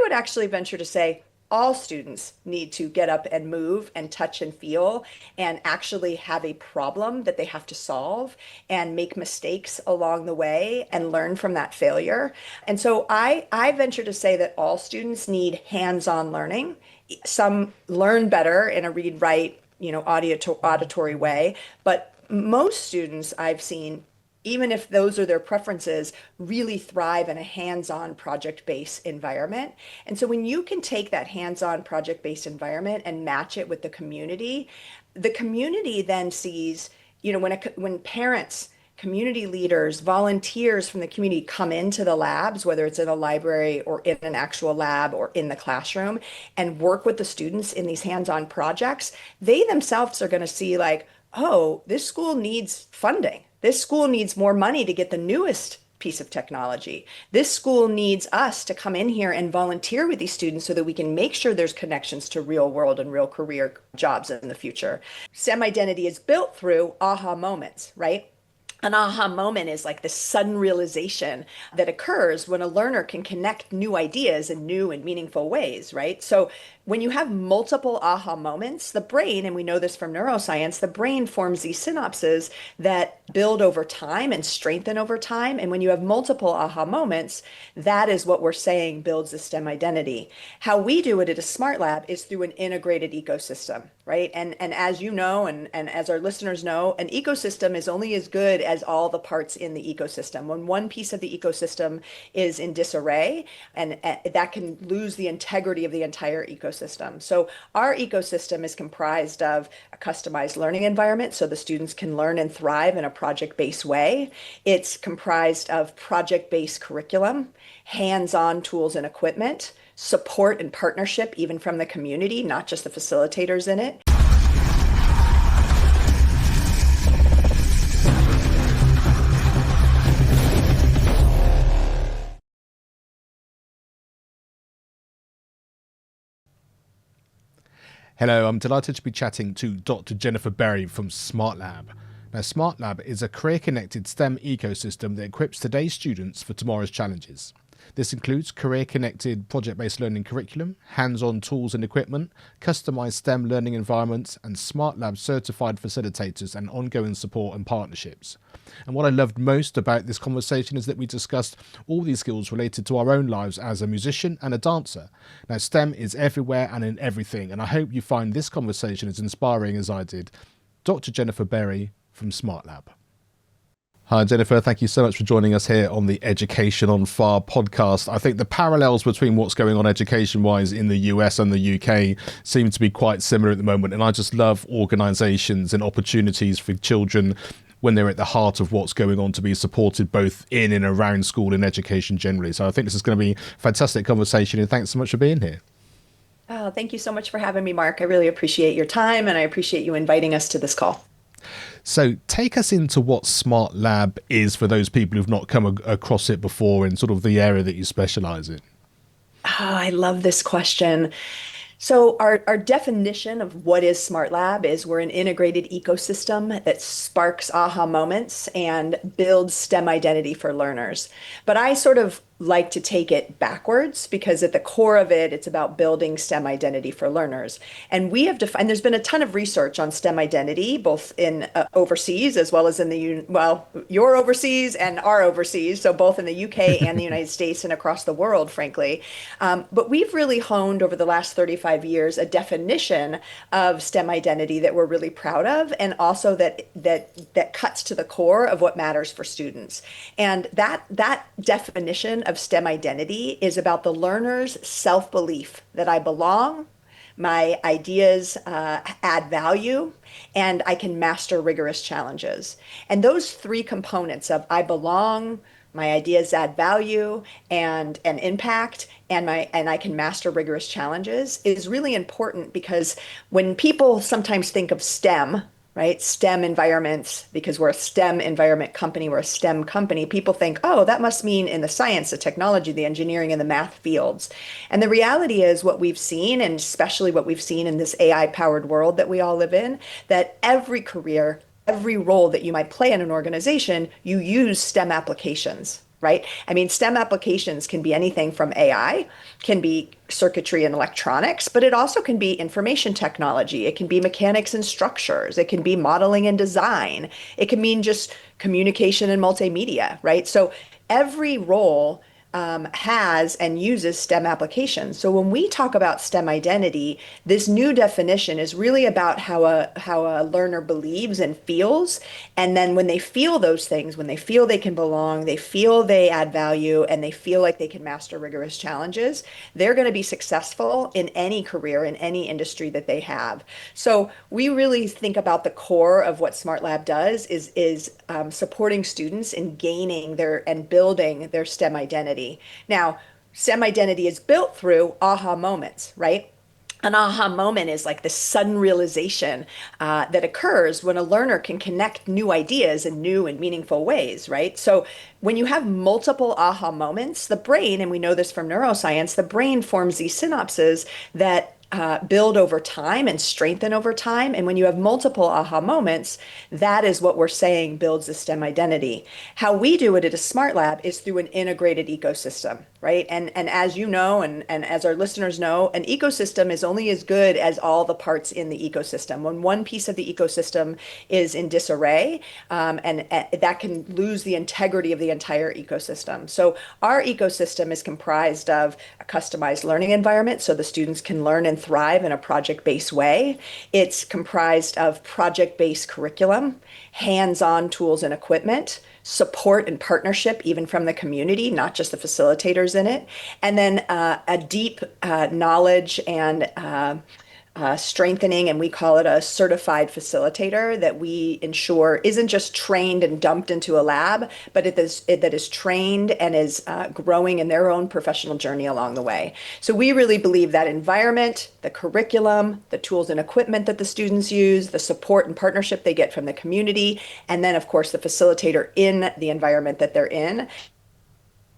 would actually venture to say all students need to get up and move and touch and feel and actually have a problem that they have to solve and make mistakes along the way and learn from that failure. And so I venture to say that all students need hands-on learning. Some learn better in a read, write, auditory way, but most students I've seen, even if those are their preferences, really thrive in a hands-on project-based environment. And so when you can take that hands-on project-based environment and match it with the community then sees, when parents, community leaders, volunteers from the community come into the labs, whether it's in a library or in an actual lab or in the classroom, and work with the students in these hands-on projects, they themselves are going to see like, oh, this school needs funding. This school needs more money to get the newest piece of technology. This school needs us to come in here and volunteer with these students so that we can make sure there's connections to real world and real career jobs in the future. STEM identity is built through aha moments, right? An aha moment is like this sudden realization that occurs when a learner can connect new ideas in new and meaningful ways, right? So when you have multiple aha moments, the brain, and we know this from neuroscience, the brain forms these synapses that build over time and strengthen over time. And when you have multiple aha moments, that is what we're saying builds the STEM identity. How we do it at a Smart Lab is through an integrated ecosystem, right? And as you know, and as our listeners know, an ecosystem is only as good as all the parts in the ecosystem. When one piece of the ecosystem is in disarray, and that can lose the integrity of the entire ecosystem. So our ecosystem is comprised of a customized learning environment so the students can learn and thrive in a project-based way. It's comprised of project-based curriculum, hands-on tools and equipment, support and partnership even from the community, not just the facilitators in it. Hello, I'm delighted to be chatting to Dr. Jennifer Berry from SmartLab. Now, SmartLab is a career-connected STEM ecosystem that equips today's students for tomorrow's challenges. This includes career-connected project-based learning curriculum, hands-on tools and equipment, customized STEM learning environments, and SmartLab certified facilitators and ongoing support and partnerships. And what I loved most about this conversation is that we discussed all these skills related to our own lives as a musician and a dancer. Now, STEM is everywhere and in everything, and I hope you find this conversation as inspiring as I did. Dr. Jennifer Berry from SmartLab. Hi, Jennifer. Thank you so much for joining us here on the Education on Fire podcast. I think the parallels between what's going on education-wise in the US and the UK seem to be quite similar at the moment. And I just love organisations and opportunities for children when they're at the heart of what's going on to be supported both in and around school and education generally. So I think this is going to be a fantastic conversation. And thanks so much for being here. Oh, thank you so much for having me, Mark. I really appreciate your time and I appreciate you inviting us to this call. So take us into what SmartLab is for those people who've not come across it before in sort of the area that you specialize in. Oh, I love this question. So our definition of what is SmartLab is we're an integrated ecosystem that sparks aha moments and builds STEM identity for learners. But I sort of like to take it backwards because at the core of it, it's about building STEM identity for learners. And we have defined, there's been a ton of research on STEM identity, both in overseas as well as in you're overseas and are overseas. So both in the UK and the United States and across the world, frankly. But we've really honed over the last 35 years a definition of STEM identity that we're really proud of, and also that cuts to the core of what matters for students. And that definition of STEM identity is about the learner's self-belief that I belong, my ideas add value, and I can master rigorous challenges. And those three components of I belong, my ideas add value and impact, and I can master rigorous challenges is really important because when people sometimes think of STEM, right? STEM environments, because we're a STEM environment company, we're a STEM company, people think, oh, that must mean in the science, the technology, the engineering, and the math fields. And the reality is what we've seen, and especially what we've seen in this AI-powered world that we all live in, that every career, every role that you might play in an organization, you use STEM applications. right? I mean, STEM applications can be anything from AI, can be circuitry and electronics, but it also can be information technology. It can be mechanics and structures. It can be modeling and design. It can mean just communication and multimedia, right? So every role has and uses STEM applications. So when we talk about STEM identity, this new definition is really about how a learner believes and feels. And then when they feel those things, when they feel they can belong, they feel they add value, and they feel like they can master rigorous challenges, they're going to be successful in any career, in any industry that they have. So we really think about the core of what SmartLab does is supporting students in gaining their and building their STEM identity. Now, STEM identity is built through aha moments, right? An aha moment is like the sudden realization that occurs when a learner can connect new ideas in new and meaningful ways, right? So when you have multiple aha moments, the brain, and we know this from neuroscience, the brain forms these synapses that build over time and strengthen over time. And when you have multiple aha moments, that is what we're saying builds the STEM identity. How we do it at a Smart Lab is through an integrated ecosystem, right? And as you know, and as our listeners know, an ecosystem is only as good as all the parts in the ecosystem. When one piece of the ecosystem is in disarray, and that can lose the integrity of the entire ecosystem. So our ecosystem is comprised of a customized learning environment so the students can learn and thrive in a project-based way. It's comprised of project-based curriculum, hands-on tools and equipment, support and partnership, even from the community, not just the facilitators in it, and then a deep knowledge and strengthening, and we call it a certified facilitator that we ensure isn't just trained and dumped into a lab, but that is trained and is growing in their own professional journey along the way. So we really believe that environment, the curriculum, the tools and equipment that the students use, the support and partnership they get from the community, and then of course the facilitator in the environment that they're in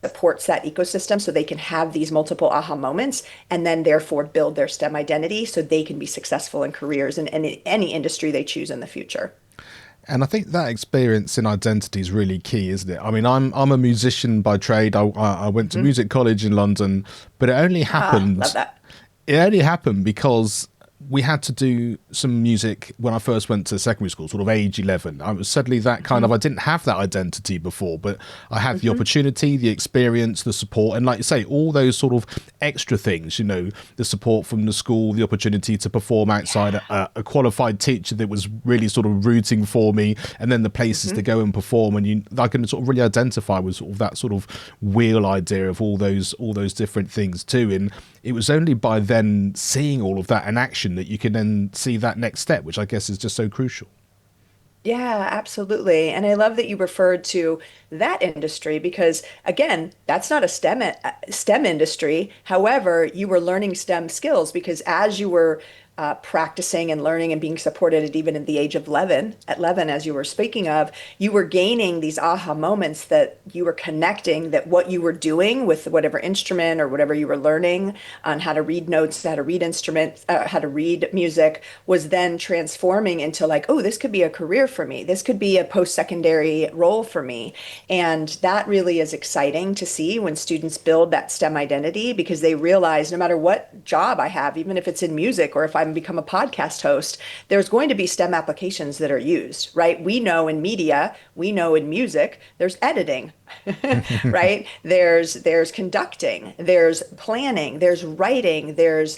supports that ecosystem so they can have these multiple aha moments and then therefore build their STEM identity so they can be successful in careers in any industry they choose in the future. And I think that experience in identity is really key, isn't it? I mean, I'm a musician by trade. I went to music college in London, but it only happened. Love that. It only happened because we had to do some music when I first went to secondary school, sort of age 11. I was suddenly that kind of, I didn't have that identity before, but I had the opportunity, the experience, the support, and like you say, all those sort of extra things, you know, the support from the school, the opportunity to perform outside a qualified teacher that was really sort of rooting for me, and then the places to go and perform. And I can sort of really identify with sort of that sort of wheel idea of all those different things too. And it was only by then seeing all of that in action that you can then see that next step, which I guess is just so crucial. Yeah, absolutely. And I love that you referred to that industry because, again, that's not a STEM industry. However, you were learning STEM skills because as you were practicing and learning and being supported at even at the age of 11, as you were speaking of, you were gaining these aha moments that you were connecting that what you were doing with whatever instrument or whatever you were learning on how to read notes, how to read instruments, how to read music was then transforming into like, oh, this could be a career for me. This could be a post-secondary role for me. And that really is exciting to see when students build that STEM identity because they realize no matter what job I have, even if it's in music or if I'm become a podcast host, there's going to be STEM applications that are used, right? We know in media, we know in music, there's editing, right? There's conducting, there's planning, there's writing, there's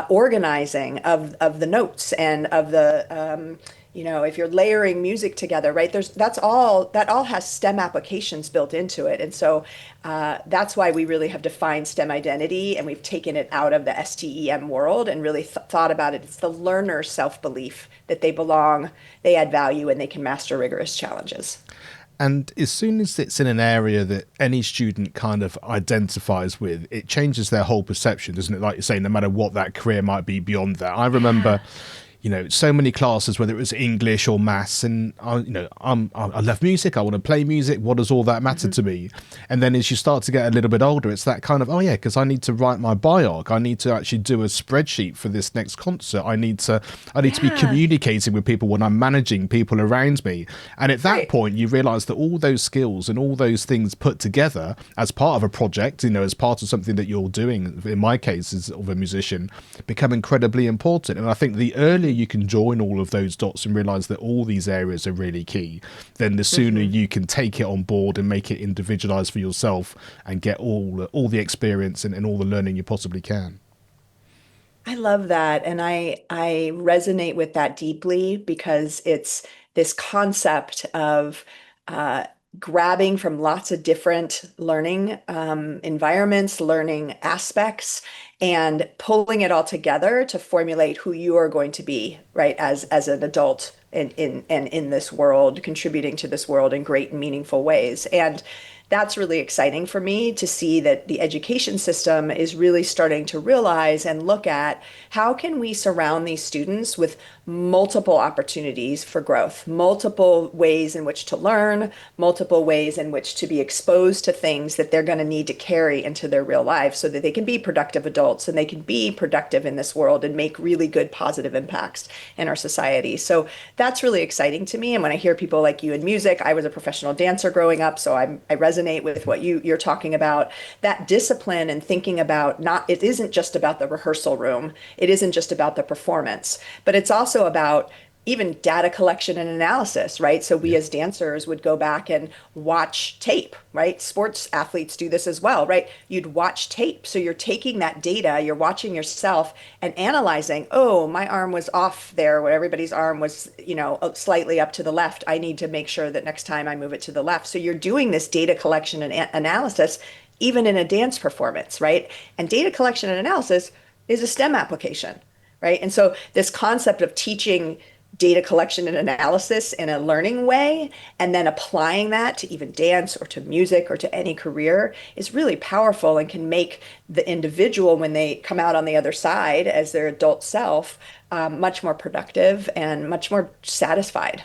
organizing of the notes and of the if you're layering music together, right? That all has STEM applications built into it. And so that's why we really have defined STEM identity and we've taken it out of the STEM world and really thought about it. It's the learner's self-belief that they belong, they add value, and they can master rigorous challenges. And as soon as it's in an area that any student kind of identifies with, it changes their whole perception, doesn't it? Like you say, no matter what that career might be beyond that. I remember so many classes, whether it was English or maths, and I love music. I want to play music. What does all that matter Mhm. to me? And then as you start to get a little bit older, it's that kind of, oh yeah, because I need to write my bioc. I need to actually do a spreadsheet for this next concert. I need to be Yeah, communicating with people when I'm managing people around me. And at that right. point, you realize that all those skills and all those things put together as part of a project, as part of something that you're doing, in my case, as of a musician, become incredibly important. And I think the earlier you can join all of those dots and realize that all these areas are really key, then the sooner Mhm. you can take it on board and make it individualized for yourself and get all the experience and all the learning you possibly can. I love that. And I resonate with that deeply because it's this concept of uh, grabbing from lots of different learning environments, learning aspects, and pulling it all together to formulate who you are going to be, right, as an adult in this world, contributing to this world in great and meaningful ways. And that's really exciting for me to see that the education system is really starting to realize and look at how can we surround these students with multiple opportunities for growth, multiple ways in which to learn, multiple ways in which to be exposed to things that they're going to need to carry into their real life so that they can be productive adults and they can be productive in this world and make really good positive impacts in our society. So that's really exciting to me. And when I hear people like you in music, I was a professional dancer growing up, so I resonate with what you're talking about. That discipline and thinking about not, it isn't just about the rehearsal room, it isn't just about the performance, but it's also about even data collection and analysis, right? So we Yeah. as dancers would go back and watch tape, right? Sports athletes do this as well, right? You'd watch tape. So you're taking that data, you're watching yourself and analyzing, oh, my arm was off there where everybody's arm was, slightly up to the left. I need to make sure that next time I move it to the left. So you're doing this data collection and analysis even in a dance performance, right? And data collection and analysis is a STEM application, right? And so this concept of teaching data collection and analysis in a learning way and then applying that to even dance or to music or to any career is really powerful and can make the individual when they come out on the other side as their adult self much more productive and much more satisfied.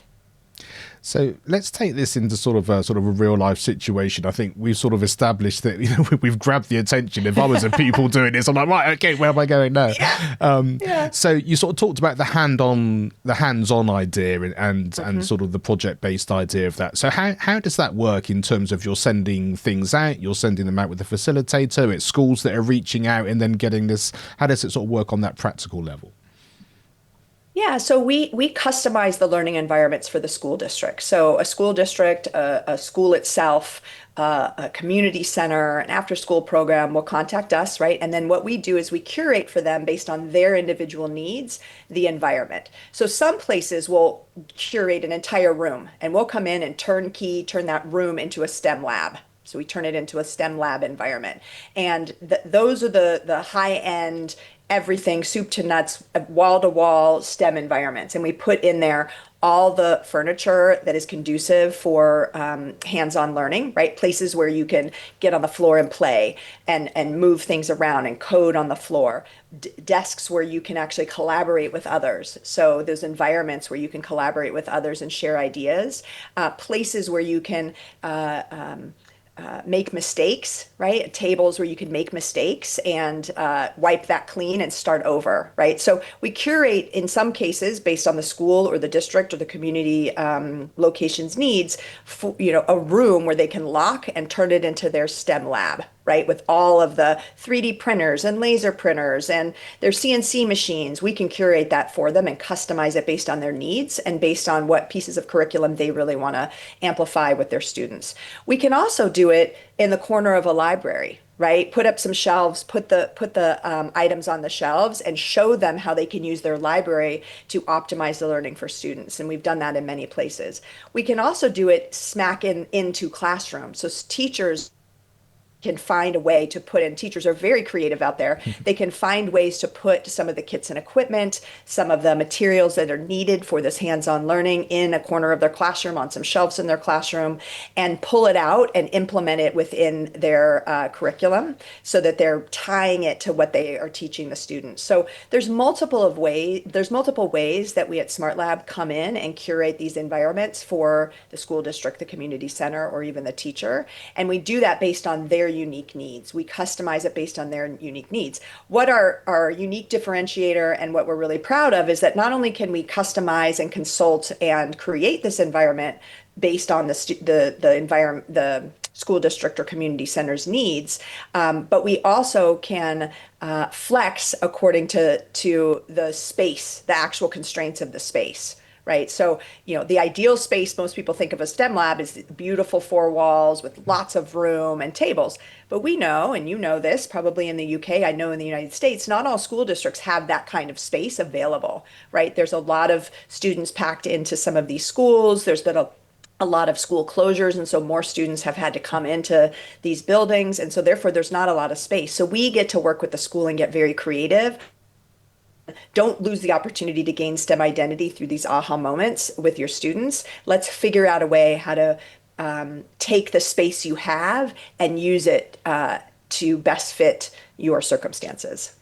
So let's take this into sort of a real life situation. I think we've sort of established that we've grabbed the attention. If I was a pupil doing this, I'm like, right, okay, where am I going now? Yeah, yeah. So you sort of talked about the hands-on idea and Mhm. sort of the project-based idea of that. So how does that work in terms of you're sending things out, you're sending them out with a facilitator, it's schools that are reaching out and then getting this. How does it sort of work on that practical level? Yeah, so we customize the learning environments for the school district. So a school district, a school itself, a community center, an after-school program will contact us, right? And then what we do is we curate for them based on their individual needs, the environment. So some places will curate an entire room and we'll come in and turn that room into a STEM lab. So we turn it into a STEM lab environment. And those are the high end, everything, soup to nuts, wall to wall STEM environments. And we put in there all the furniture that is conducive for hands-on learning, right? Places where you can get on the floor and play and move things around and code on the floor. Desks where you can actually collaborate with others. So there's environments where you can collaborate with others and share ideas. Places where you can make mistakes, right? Tables where you can make mistakes and wipe that clean and start over, right? So we curate in some cases based on the school or the district or the community location's needs, for, a room where they can lock and turn it into their STEM lab, right? With all of the 3D printers and laser printers and their CNC machines, we can curate that for them and customize it based on their needs and based on what pieces of curriculum they really want to amplify with their students. We can also do it in the corner of a library, right? Put up some shelves, put the items on the shelves, and show them how they can use their library to optimize the learning for students. And we've done that in many places. We can also do it smack into classrooms. So teachers can find a way to put in, teachers are very creative out there. They can find ways to put some of the kits and equipment, some of the materials that are needed for this hands-on learning in a corner of their classroom, on some shelves in their classroom, and pull it out and implement it within their curriculum so that they're tying it to what they are teaching the students. So there's multiple ways that we at SmartLab come in and curate these environments for the school district, the community center, or even the teacher. And we do that based on their unique needs. We customize it based on their unique needs. What our unique differentiator and what we're really proud of is that not only can we customize and consult and create this environment based on the school district or community center's needs, but we also can flex according to the space, the actual constraints of the space. Right. So, the ideal space most people think of a STEM lab is beautiful four walls with lots of room and tables. But we know, and you know this probably in the UK, I know in the United States, not all school districts have that kind of space available. Right. There's a lot of students packed into some of these schools. There's been a lot of school closures, and so more students have had to come into these buildings, and so therefore there's not a lot of space. So we get to work with the school and get very creative. Don't lose the opportunity to gain STEM identity through these aha moments with your students. Let's figure out a way how to take the space you have and use it to best fit your circumstances.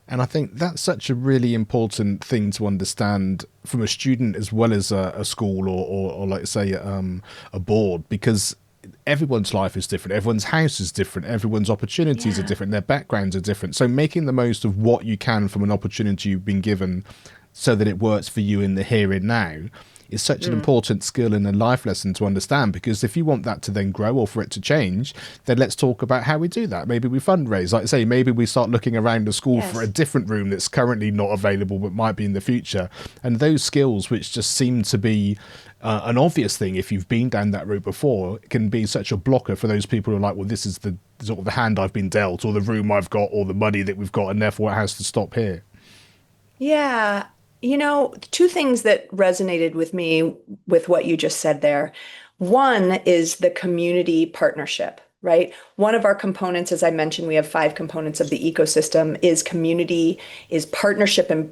And I think that's such a really important thing to understand from a student as well as a school or like say a board, because everyone's life is different, everyone's house is different, everyone's opportunities are different, their backgrounds are different. So making the most of what you can from an opportunity you've been given so that it works for you in the here and now is such an important skill and a life lesson to understand, because if you want that to then grow or for it to change, then let's talk about how we do that. Maybe we fundraise, like I say, maybe we start looking around the school for a different room that's currently not available but might be in the future. And those skills which just seem to be an obvious thing if you've been down that route before can be such a blocker for those people who are like, well, this is the sort of the hand I've been dealt, or the room I've got, or the money that we've got, and therefore it has to stop here. Yeah. Two things that resonated with me with what you just said there. One is the community partnership, right? One of our components, as I mentioned, we have 5 components of the ecosystem, is community, is partnership and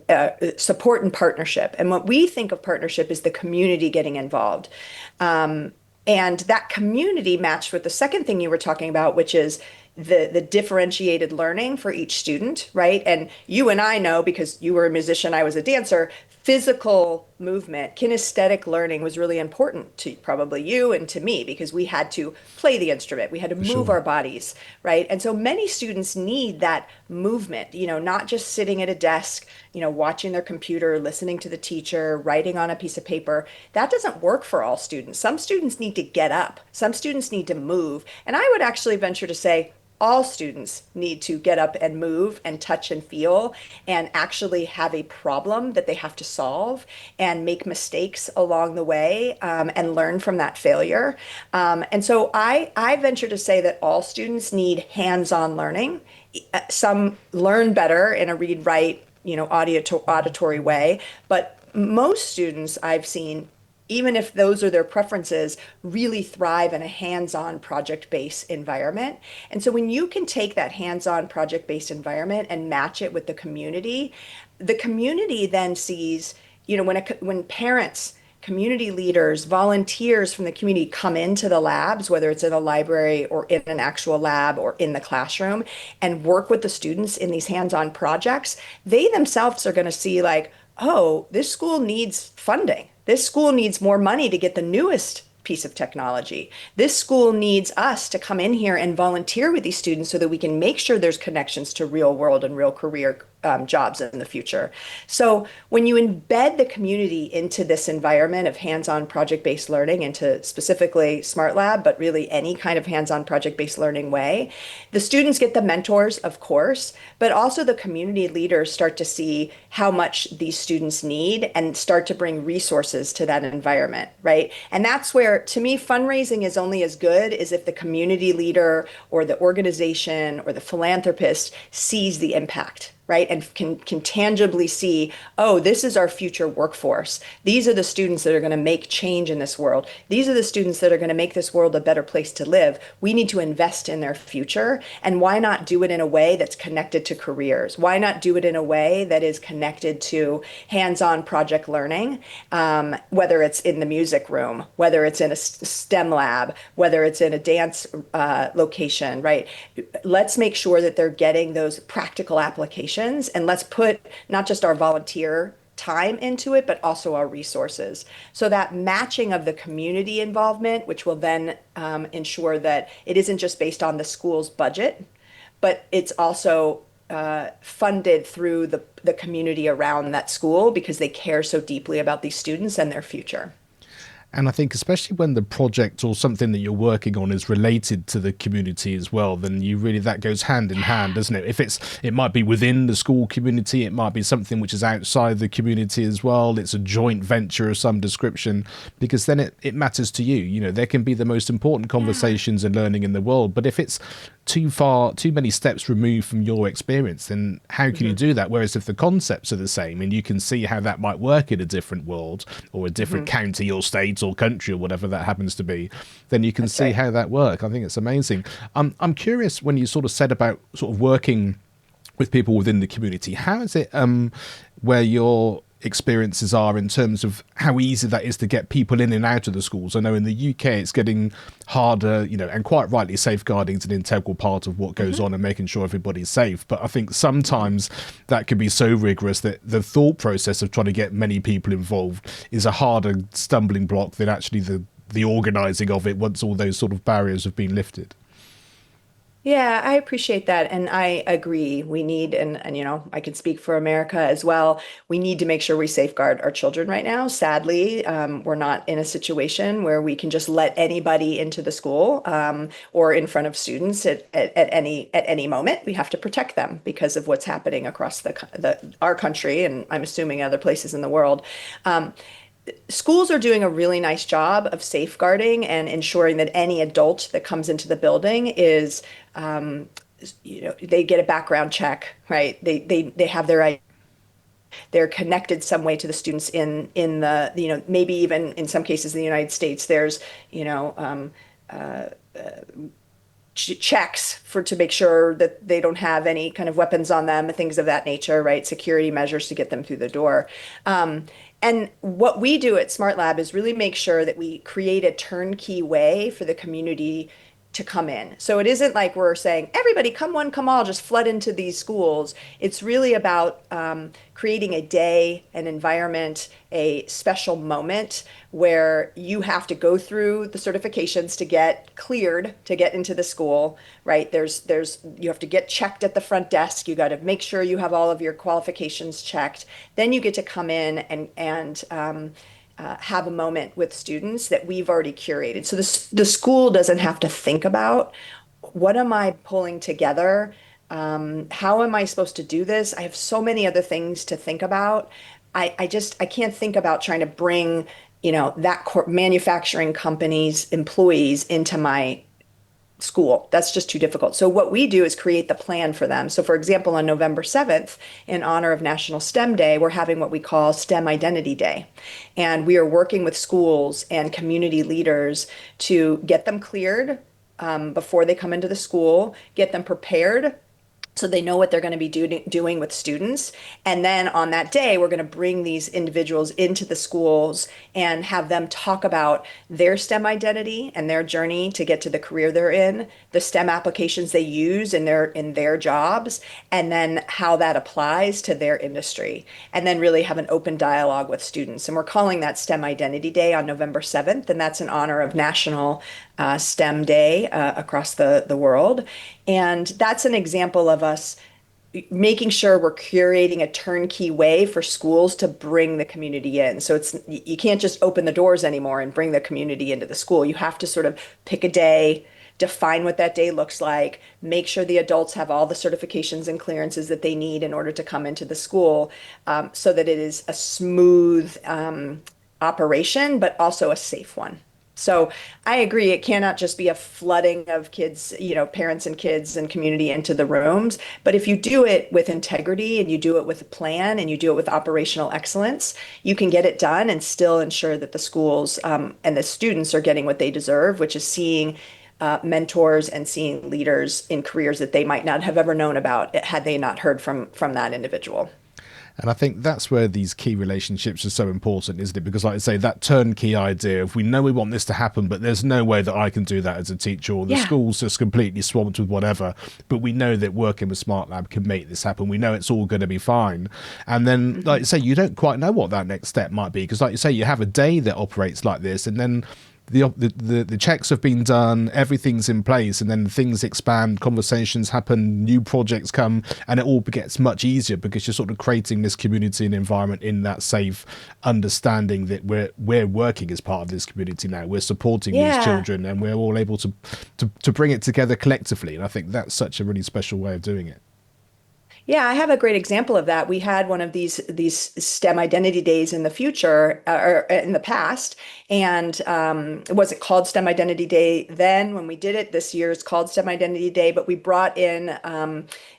support and partnership. And what we think of partnership is the community getting involved. And that community matched with the second thing you were talking about, which is the differentiated learning for each student, right? And you and I know, because you were a musician, I was a dancer, physical movement, kinesthetic learning was really important to probably you and to me, because we had to play the instrument, we had to move our bodies, right? And so many students need that movement, not just sitting at a desk, watching their computer, listening to the teacher, writing on a piece of paper. That doesn't work for all students. Some students need to get up, some students need to move. And I would actually venture to say, all students need to get up and move and touch and feel and actually have a problem that they have to solve and make mistakes along the way, and learn from that failure. And so I venture to say that all students need hands-on learning. Some learn better in a read, write, auditory way, but most students I've seen, even if those are their preferences, really thrive in a hands-on project-based environment. And so when you can take that hands-on project-based environment and match it with the community then sees, when parents, community leaders, volunteers from the community come into the labs, whether it's in a library or in an actual lab or in the classroom, and work with the students in these hands-on projects, they themselves are going to see like, oh, this school needs funding. This school needs more money to get the newest piece of technology. This school needs us to come in here and volunteer with these students so that we can make sure there's connections to real world and real career jobs in the future. So when you embed the community into this environment of hands-on project-based learning, into specifically SmartLab, but really any kind of hands-on project-based learning way, the students get the mentors, of course, but also the community leaders start to see how much these students need and start to bring resources to that environment, right? And that's where, to me, fundraising is only as good as if the community leader or the organization or the philanthropist sees the impact, right? And can tangibly see, oh, this is our future workforce. These are the students that are going to make change in this world. These are the students that are going to make this world a better place to live. We need to invest in their future. And why not do it in a way that's connected to careers? Why not do it in a way that is connected to hands-on project learning, whether it's in the music room, whether it's in a STEM lab, whether it's in a dance location, right? Let's make sure that they're getting those practical applications, and let's put not just our volunteer time into it, but also our resources. So that matching of the community involvement, which will then ensure that it isn't just based on the school's budget, but it's also funded through the community around that school because they care so deeply about these students and their future. And I think especially when the project or something that you're working on is related to the community as well, then you really, that goes hand in hand, doesn't it? If it might be within the school community, it might be something which is outside the community as well. It's a joint venture of some description, because then it matters to you. You know, there can be the most important conversations and learning in the world, but if it's too many steps removed from your experience, then how can you do that? Whereas if the concepts are the same and you can see how that might work in a different world or a different county or state or country or whatever that happens to be, then you can That's see right. how that work. I think it's amazing. I'm curious, when you sort of said about sort of working with people within the community, how is it where your experiences are in terms of how easy that is to get people in and out of the schools? I know in the UK it's getting harder, you know, and quite rightly, safeguarding is an integral part of what goes on and making sure everybody's safe. But I think sometimes that can be so rigorous that the thought process of trying to get many people involved is a harder stumbling block than actually the organizing of it once all those sort of barriers have been lifted. Yeah, I appreciate that. And I agree. We need, and I can speak for America as well. We need to make sure we safeguard our children right now. Sadly, we're not in a situation where we can just let anybody into the school or in front of students at any moment. We have to protect them because of what's happening across our country, and I'm assuming other places in the world. Um, Schools are doing a really nice job of safeguarding and ensuring that any adult that comes into the building is, they get a background check, right? They have they're connected some way to the students in the, maybe even in some cases in the United States, there's, checks to make sure that they don't have any kind of weapons on them, things of that nature, right? Security measures to get them through the door. And what we do at SmartLab is really make sure that we create a turnkey way for the community to come in. So it isn't like we're saying, everybody come one, come all, just flood into these schools. It's really about creating a day, an environment, a special moment where you have to go through the certifications to get cleared to get into the school, right? You have to get checked at the front desk. You got to make sure you have all of your qualifications checked. Then you get to come in and have a moment with students that we've already curated. So the school doesn't have to think about what am I pulling together? How am I supposed to do this? I have so many other things to think about. I can't think about trying to bring, manufacturing company's employees into my school. That's just too difficult. So what we do is create the plan for them. So for example, on November 7th, in honor of National STEM Day, we're having what we call STEM Identity Day. And we are working with schools and community leaders to get them cleared before they come into the school, get them prepared so they know what they're going to be doing with students. And then on that day, we're going to bring these individuals into the schools and have them talk about their STEM identity and their journey to get to the career they're in, the STEM applications they use in their jobs, and then how that applies to their industry. And then really have an open dialogue with students. And we're calling that STEM Identity Day on November 7th, and that's in honor of National STEM Day across the world. And that's an example of us making sure we're curating a turnkey way for schools to bring the community in. So you can't just open the doors anymore and bring the community into the school. You have to sort of pick a day, define what that day looks like, make sure the adults have all the certifications and clearances that they need in order to come into the school, so that it is a smooth operation, but also a safe one. So I agree, it cannot just be a flooding of kids, parents and kids and community into the rooms. But if you do it with integrity and you do it with a plan and you do it with operational excellence, you can get it done and still ensure that the schools and the students are getting what they deserve, which is seeing mentors and seeing leaders in careers that they might not have ever known about had they not heard from that individual. And I think that's where these key relationships are so important, isn't it? Because, like I say, that turnkey idea of we know we want this to happen, but there's no way that I can do that as a teacher, or the Yeah. school's just completely swamped with whatever. But we know that working with SmartLab can make this happen. We know it's all going to be fine. And then, like you say, you don't quite know what that next step might be. Because, like you say, you have a day that operates like this, and then the checks have been done, everything's in place, and then things expand, conversations happen, new projects come, and it all gets much easier because you're sort of creating this community and environment in that safe understanding that we're working as part of this community now. We're supporting these Yeah. children, and we're all able to bring it together collectively. And I think that's such a really special way of doing it. Yeah, I have a great example of that. We had one of these STEM identity days in the future or in the past, and it wasn't called STEM Identity Day then when we did it. This year is called STEM Identity Day, but we brought in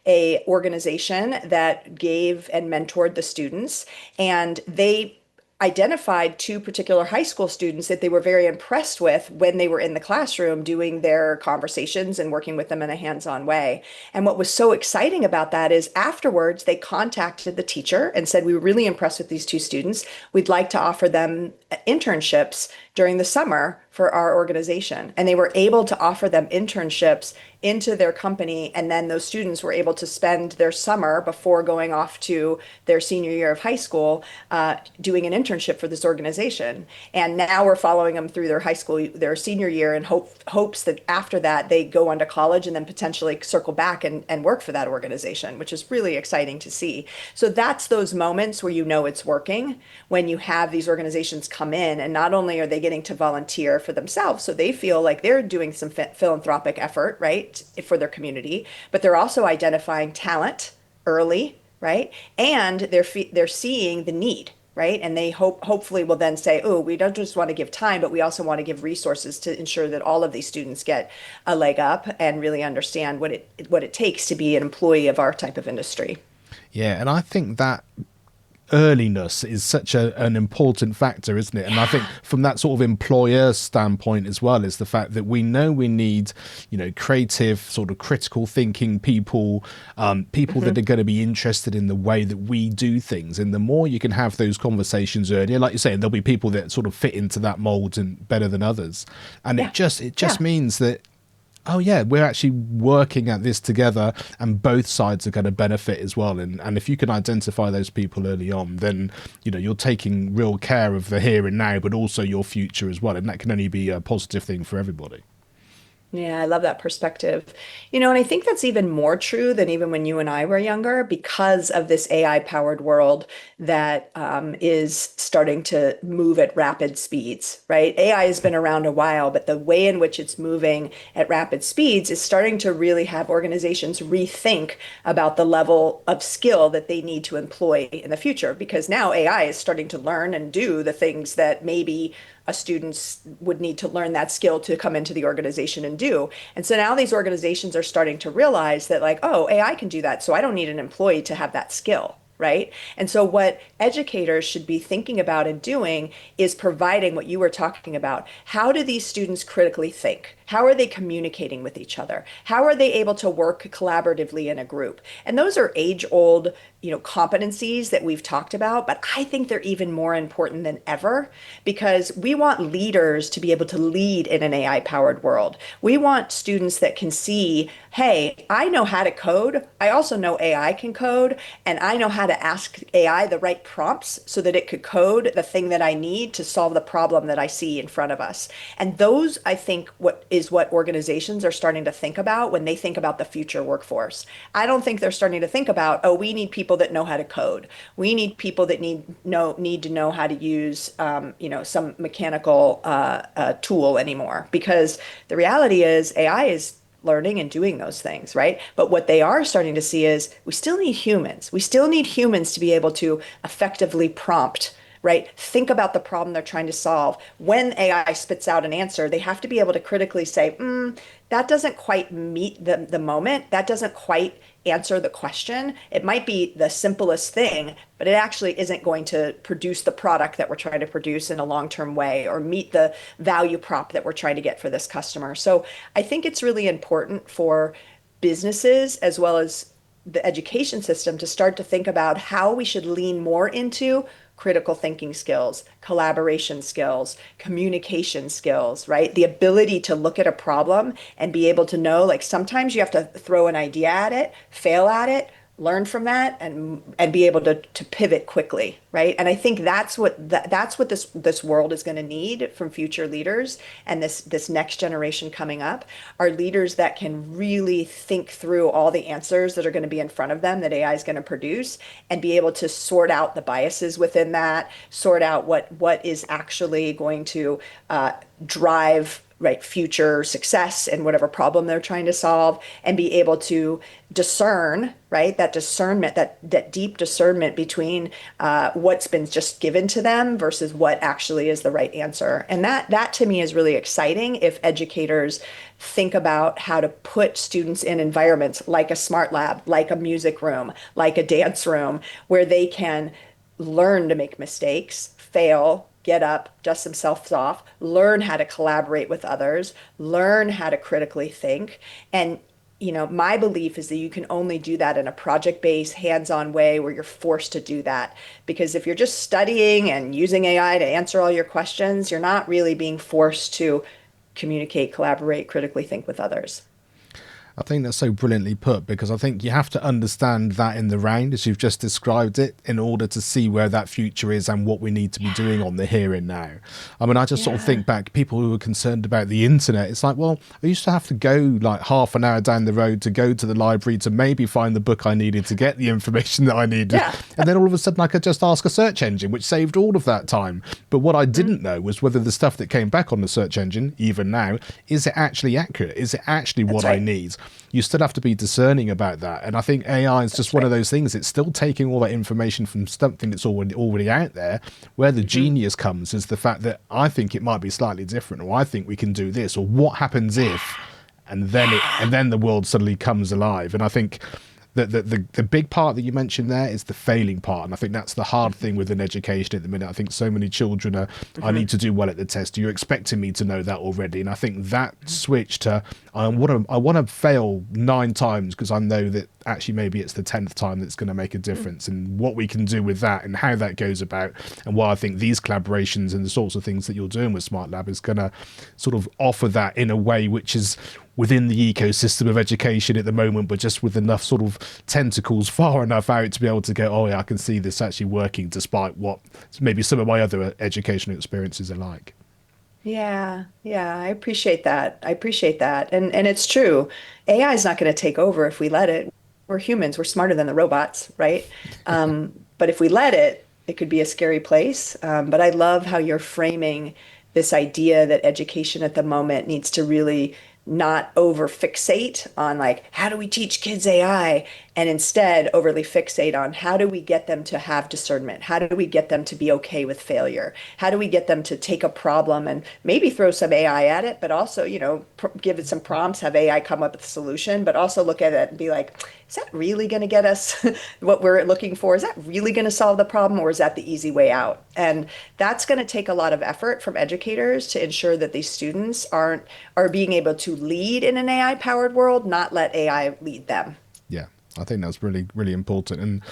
a organization that gave and mentored the students, and they identified two particular high school students that they were very impressed with when they were in the classroom doing their conversations and working with them in a hands-on way. And what was so exciting about that is afterwards they contacted the teacher and said, "We were really impressed with these two students. We'd like to offer them internships during the summer for our organization." And they were able to offer them internships into their company. And then those students were able to spend their summer before going off to their senior year of high school doing an internship for this organization. And now we're following them through their high school, their senior year, and hopes that after that they go on to college and then potentially circle back and work for that organization, which is really exciting to see. So that's those moments where you know it's working, when you have these organizations come in and not only are they getting to volunteer for themselves, so they feel like they're doing some philanthropic effort, right, for their community, but they're also identifying talent early, right? And they're seeing the need, right? And they hopefully will then say, "Oh, we don't just want to give time, but we also want to give resources to ensure that all of these students get a leg up and really understand what it takes to be an employee of our type of industry." Yeah, and I think that earliness is such an important factor, isn't it? And I think Yeah. from that sort of employer standpoint as well, is the fact that we know we need, creative, sort of critical thinking people, people that are going to be interested in the way that we do things. And the more you can have those conversations earlier, like you say, there'll be people that sort of fit into that mold and better than others. And Yeah. it just Yeah. means that, oh yeah, we're actually working at this together, and both sides are going to benefit as well. And if you can identify those people early on, then you're taking real care of the here and now, but also your future as well, and that can only be a positive thing for everybody. Yeah, I love that perspective. And I think that's even more true than even when you and I were younger because of this AI powered world that is starting to move at rapid speeds, right? AI has been around a while, but the way in which it's moving at rapid speeds is starting to really have organizations rethink about the level of skill that they need to employ in the future because now AI is starting to learn and do the things that maybe a student would need to learn that skill to come into the organization and do. And so now these organizations are starting to realize that like, oh, AI can do that. So I don't need an employee to have that skill. Right. And so, what educators should be thinking about and doing is providing what you were talking about. How do these students critically think? How are they communicating with each other? How are they able to work collaboratively in a group? And those are age-old, competencies that we've talked about, but I think they're even more important than ever because we want leaders to be able to lead in an AI-powered world. We want students that can see, hey, I know how to code. I also know AI can code, and I know how to ask AI the right prompts so that it could code the thing that I need to solve the problem that I see in front of us. And those, I think, what organizations are starting to think about when they think about the future workforce. I don't think they're starting to think about, oh, we need people that know how to code. We need people that need to know how to use, some mechanical tool anymore. Because the reality is AI is learning and doing those things, right? But what they are starting to see is we still need humans. We still need humans to be able to effectively prompt, right? Think about the problem they're trying to solve. When AI spits out an answer, they have to be able to critically say, that doesn't quite meet the moment. That doesn't quite answer the question. It might be the simplest thing, but it actually isn't going to produce the product that we're trying to produce in a long-term way or meet the value prop that we're trying to get for this customer. So I think it's really important for businesses as well as the education system to start to think about how we should lean more into critical thinking skills, collaboration skills, communication skills, right? The ability to look at a problem and be able to know, like sometimes you have to throw an idea at it, fail at it, learn from that and be able to pivot quickly, right? And I think that's what this world is going to need from future leaders and this next generation coming up are leaders that can really think through all the answers that are going to be in front of them that AI is going to produce and be able to sort out the biases within that, sort out what is actually going to drive right future success and whatever problem they're trying to solve and be able to discern right that discernment that deep discernment between what's been just given to them versus what actually is the right answer. And that to me is really exciting if educators think about how to put students in environments like a smart lab, like a music room, like a dance room, where they can learn to make mistakes, fail, get up, dust themselves off, learn how to collaborate with others, learn how to critically think. And, my belief is that you can only do that in a project-based, hands-on way where you're forced to do that. Because if you're just studying and using AI to answer all your questions, you're not really being forced to communicate, collaborate, critically think with others. I think that's so brilliantly put, because I think you have to understand that in the round, as you've just described it, in order to see where that future is and what we need to be doing on the here and now. I mean, I just sort of think back, people who were concerned about the internet, it's like, well, I used to have to go like half an hour down the road to go to the library to maybe find the book I needed to get the information that I needed. Yeah. And then all of a sudden I could just ask a search engine, which saved all of that time. But what I didn't know was whether the stuff that came back on the search engine, even now, is it actually accurate? Is it actually what I need? You still have to be discerning about that. And I think AI is just one of those things. It's still taking all that information from something that's already out there. Where the genius comes is the fact that I think it might be slightly different, or I think we can do this, or what happens if, and then the world suddenly comes alive. And I think the big part that you mentioned there is the failing part, and I think that's the hard thing within education at the minute. I think so many children are, I need to do well at the test. You're expecting me to know that already, and I think that switch to I want to fail 9 times because I know that actually maybe it's the 10th time that's going to make a difference, and what we can do with that and how that goes about, and why I think these collaborations and the sorts of things that you're doing with SmartLab is going to sort of offer that in a way which is within the ecosystem of education at the moment, but just with enough sort of tentacles far enough out to be able to go, oh yeah, I can see this actually working despite what maybe some of my other educational experiences are like. Yeah, I appreciate that. And it's true. AI is not going to take over if we let it. We're humans. We're smarter than the robots, right? But if we let it, it could be a scary place. But I love how you're framing this idea that education at the moment needs to really not over fixate on like, how do we teach kids AI? And instead overly fixate on how do we get them to have discernment? How do we get them to be okay with failure? How do we get them to take a problem and maybe throw some AI at it, but also, give it some prompts, have AI come up with a solution, but also look at it and be like, is that really going to get us what we're looking for? Is that really going to solve the problem, or is that the easy way out? And that's going to take a lot of effort from educators to ensure that these students are being able to lead in an AI powered world, not let AI lead them. Yeah. I think that's really, really important. And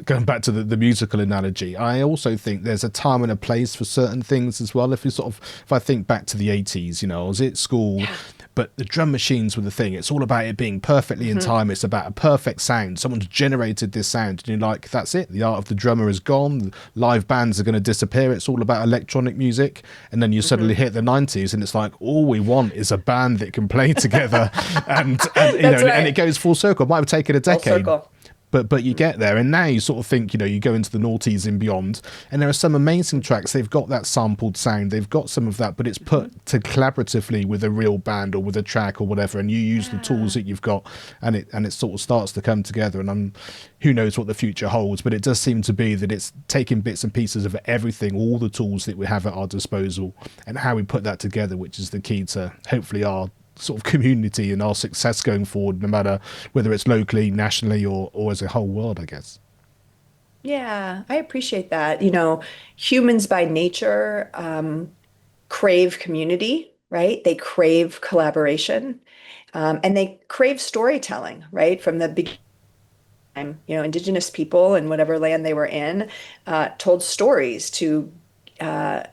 going back to the musical analogy, I also think there's a time and a place for certain things as well. If I think back to the 80s, I was at school, but the drum machines were the thing. It's all about it being perfectly in time. It's about a perfect sound. Someone's generated this sound, and you're like, that's it. The art of the drummer is gone. Live bands are going to disappear. It's all about electronic music. And then you suddenly hit the 90s, and it's like, all we want is a band that can play together. and That's right. and it goes full circle. It might have taken a decade. but you get there, and now you sort of think, you go into the noughties and beyond, and there are some amazing tracks. They've got that sampled sound, they've got some of that, but it's put to collaboratively with a real band or with a track or whatever, and you use the tools Yeah. that you've got, and it sort of starts to come together. And who knows what the future holds, but it does seem to be that it's taking bits and pieces of everything, all the tools that we have at our disposal, and how we put that together, which is the key to hopefully our sort of community and our success going forward, no matter whether it's locally, nationally, or as a whole world, I guess. Yeah, I appreciate that. Humans by nature crave community, right? They crave collaboration, and they crave storytelling, right? From the beginning, indigenous people in whatever land they were in told stories to uh,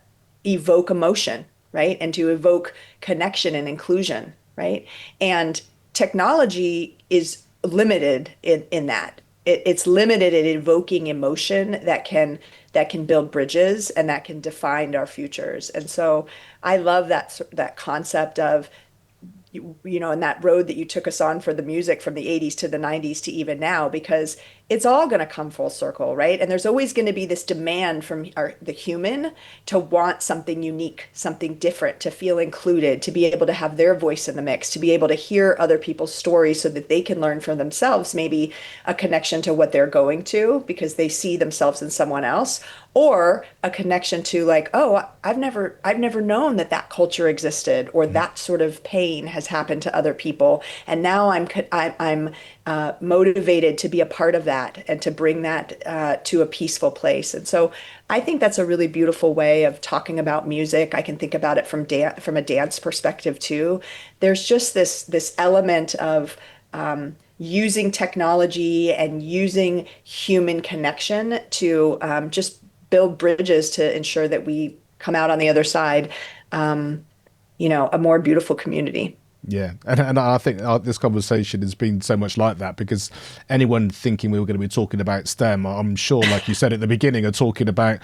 evoke emotion, right? And to evoke connection and inclusion, right? And technology is limited in that. It's limited at evoking emotion that can build bridges and that can define our futures. And so I love that concept of and that road that you took us on for the music from the 80s to the 90s to even now, because it's all going to come full circle, right? And there's always going to be this demand from the human to want something unique, something different, to feel included, to be able to have their voice in the mix, to be able to hear other people's stories so that they can learn for themselves, maybe a connection to what they're going to because they see themselves in someone else, or a connection to like, oh, I've never known that culture existed, or Mm. that sort of pain has happened to other people, and now I'm motivated to be a part of that and to bring that to a peaceful place. And so I think that's a really beautiful way of talking about music. I can think about it from a dance perspective too. There's just this element of using technology and using human connection to just build bridges to ensure that we come out on the other side, um, a more beautiful community. Yeah, and I think this conversation has been so much like that, because anyone thinking we were going to be talking about STEM, I'm sure, like you said at the beginning, are talking about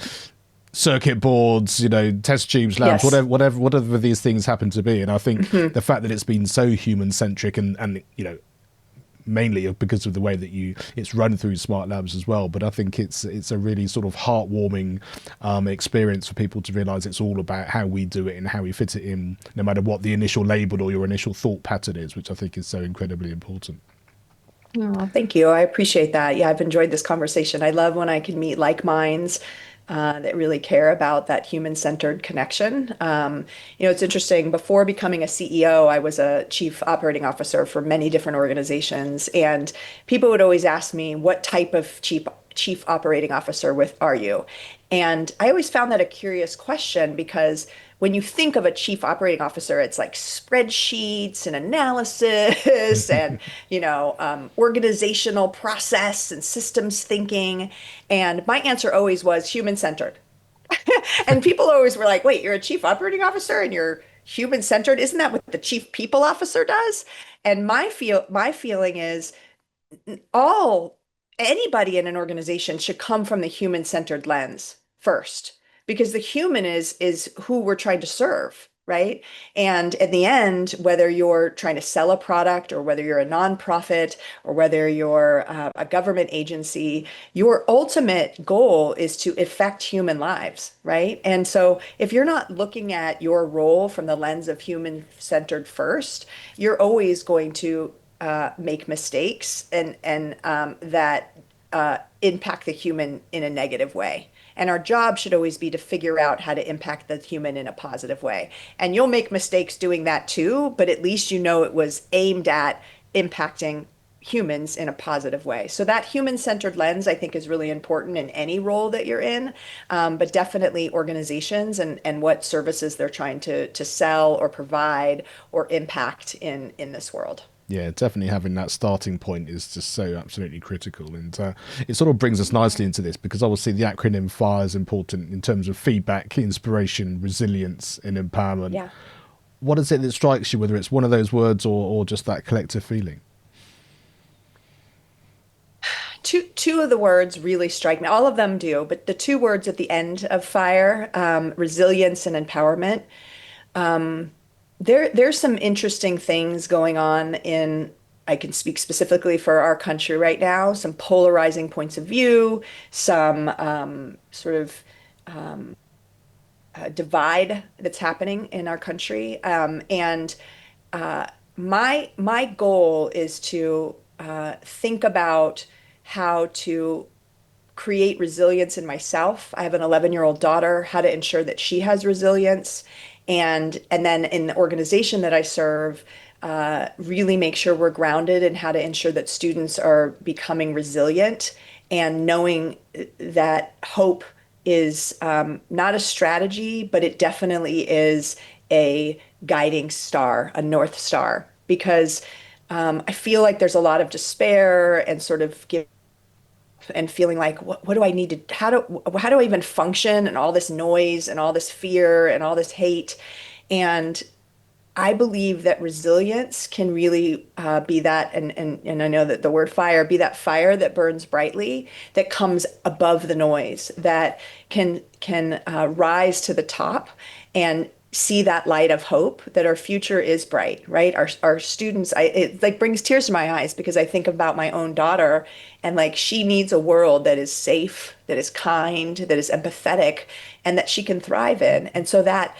circuit boards, test tubes, labs, Yes. whatever these things happen to be. And I think Mhm. the fact that it's been so human centric, and mainly because of the way that it's run through smart labs as well, but I think it's a really sort of heartwarming experience for people to realize it's all about how we do it and how we fit it in, no matter what the initial label or your initial thought pattern is, which I think is so incredibly important. Oh, thank you. I appreciate that. Yeah, I've enjoyed this conversation. I love when I can meet like minds that really care about that human-centered connection. It's interesting. Before becoming a CEO, I was a chief operating officer for many different organizations, and people would always ask me, "What type of chief operating officer with are you?" And I always found that a curious question because when you think of a chief operating officer, it's like spreadsheets and analysis and organizational process and systems thinking. And my answer always was human centered. And people always were like, wait, you're a chief operating officer and you're human centered? Isn't that what the chief people officer does? And my feeling is all anybody in an organization should come from the human-centered lens first, because the human is who we're trying to serve, right? And in the end, whether you're trying to sell a product or whether you're a nonprofit or whether you're a government agency, your ultimate goal is to affect human lives, right? And so if you're not looking at your role from the lens of human-centered first, you're always going to make mistakes and that impact the human in a negative way. And our job should always be to figure out how to impact the human in a positive way. And you'll make mistakes doing that too, but at least you know it was aimed at impacting humans in a positive way. So that human-centered lens, I think, is really important in any role that you're in, but definitely organizations and what services they're trying to sell or provide or impact in this world. Yeah, definitely having that starting point is just so absolutely critical. And it sort of brings us nicely into this, because obviously the acronym FIRE is important in terms of feedback, inspiration, resilience, and empowerment. Yeah. What is it that strikes you, whether it's one of those words or just that collective feeling? Two of the words really strike me. All of them do, but the two words at the end of FIRE, resilience and empowerment. There's some interesting things going on in I can speak specifically for our country right now, some polarizing points of view, some sort of divide that's happening in our country. And my goal is to think about how to create resilience in myself. I have an 11-year-old daughter, how to ensure that she has resilience. And then in the organization that I serve, really make sure we're grounded in how to ensure that students are becoming resilient and knowing that hope is not a strategy, but it definitely is a guiding star, a North Star, because I feel like there's a lot of despair and sort of give and feeling like what do I need to how do I even function and all this noise and all this fear and all this hate. And I believe that resilience can really be that, and I know that the word fire, be that fire that burns brightly, that comes above the noise, that can rise to the top and see that light of hope, that our future is bright, right? Our students, it like brings tears to my eyes because I think about my own daughter and like she needs a world that is safe, that is kind, that is empathetic, and that she can thrive in. And so that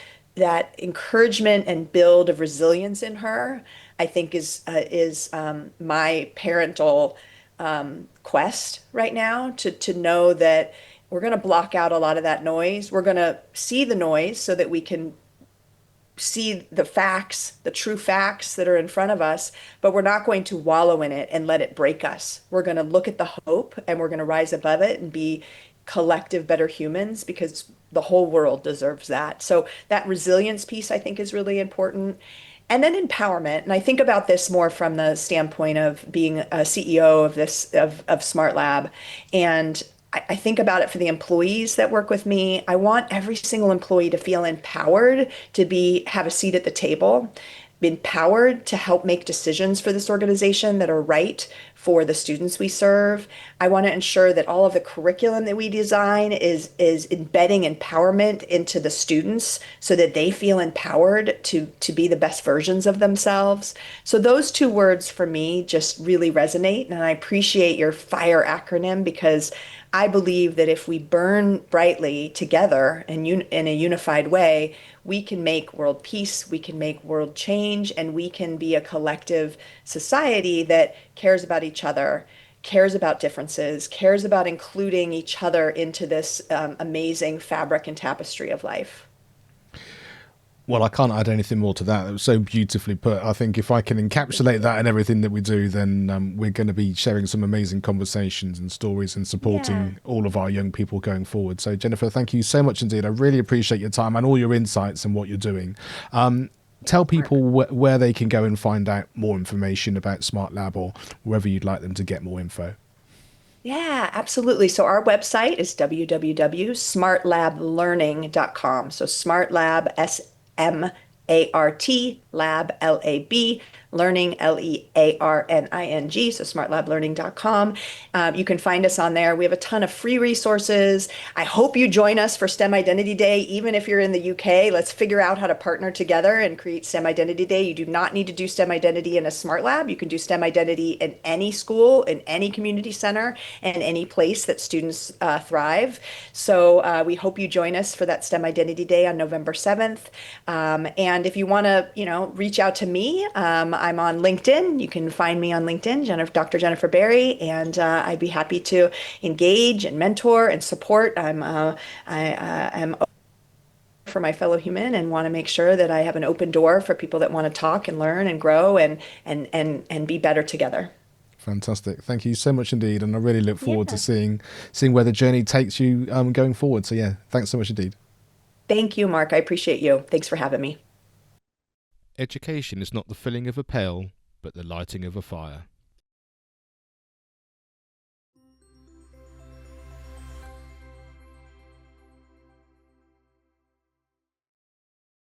encouragement and build of resilience in her, I think is my parental quest right now to know that we're going to block out a lot of that noise. We're going to see the noise so that we can see the facts, the true facts that are in front of us, but we're not going to wallow in it and let it break us. We're going to look at the hope and we're going to rise above it and be collective, better humans because the whole world deserves that. So that resilience piece, I think, is really important. And then empowerment. And I think about this more from the standpoint of being a CEO of of SmartLab. And I think about it for the employees that work with me. I want every single employee to feel empowered to have a seat at the table, empowered to help make decisions for this organization that are right for the students we serve. I want to ensure that all of the curriculum that we design is embedding empowerment into the students so that they feel empowered to be the best versions of themselves. So those two words for me just really resonate, and I appreciate your FIRE acronym because I believe that if we burn brightly together and in a unified way, we can make world peace, we can make world change, and we can be a collective society that cares about each other, cares about differences, cares about including each other into this amazing fabric and tapestry of life. Well, I can't add anything more to that. It was so beautifully put. I think if I can encapsulate that in everything that we do, then we're going to be sharing some amazing conversations and stories and Yeah. supporting all of our young people going forward. So, Jennifer, thank you so much indeed. I really appreciate your time and all your insights and what you're doing. Tell people where they can go and find out more information about SmartLab or wherever you'd like them to get more info. Yeah, absolutely. So our website is www.smartlablearning.com. So SmartLab, SMART, Lab, LAB, Learning, LEARNING. So smartlablearning.com. You can find us on there. We have a ton of free resources. I hope you join us for STEM Identity Day, even if you're in the UK. Let's figure out how to partner together and create STEM Identity Day. You do not need to do STEM Identity in a smart lab. You can do STEM Identity in any school, in any community center, and any place that students thrive. So we hope you join us for that STEM Identity Day on November 7th. And if you want to, reach out to me, I'm on LinkedIn. You can find me on LinkedIn, Dr. Jennifer Berry, and I'd be happy to engage and mentor and support. I'm for my fellow human and want to make sure that I have an open door for people that want to talk and learn and grow and be better together. Fantastic. Thank you so much indeed. And I really look forward to Yeah. seeing where the journey takes you going forward. So, yeah, thanks so much indeed. Thank you, Mark. I appreciate you. Thanks for having me. Education is not the filling of a pail, but the lighting of a fire.